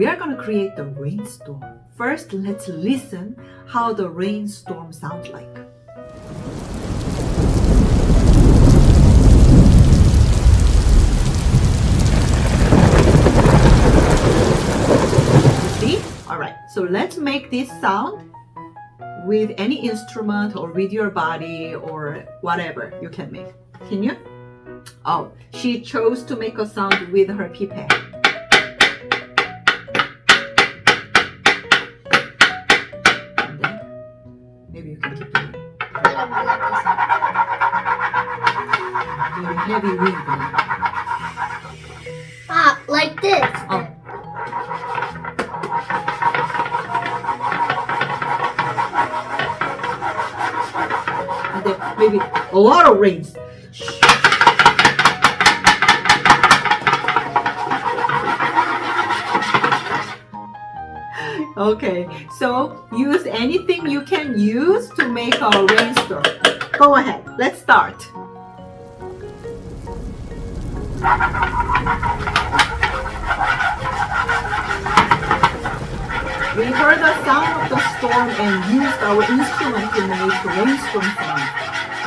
we are going to create the rainstorm. First, let's listen how the rainstorm sounds like. See? Alright, so let's make this sound with any instrument or with your body or whatever you can make. Can you? Oh, she chose to make a sound with her pipette. And then, maybe you can keep doing it. Very heavy wind now. Ah, like this. Oh. And then maybe a lot of rains. Okay, so use anything you can use to make a rainstorm. Go ahead, let's start. We heard the sound of the storm and used our instrument to make rainstorm sound.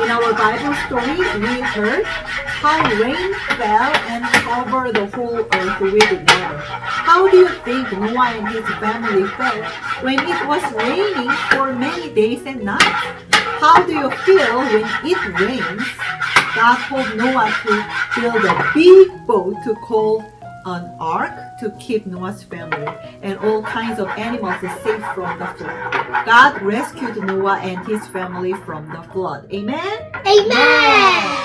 In our Bible story, we heard how rain fell and covered the whole earth with water. How do you think Noah and his family felt when it was raining for many days and nights? How do you feel when it rains? God told Noah to build a big boat to call an ark to keep Noah's family and all kinds of animals safe from the flood. God rescued Noah and his family from the flood. Amen? Amen.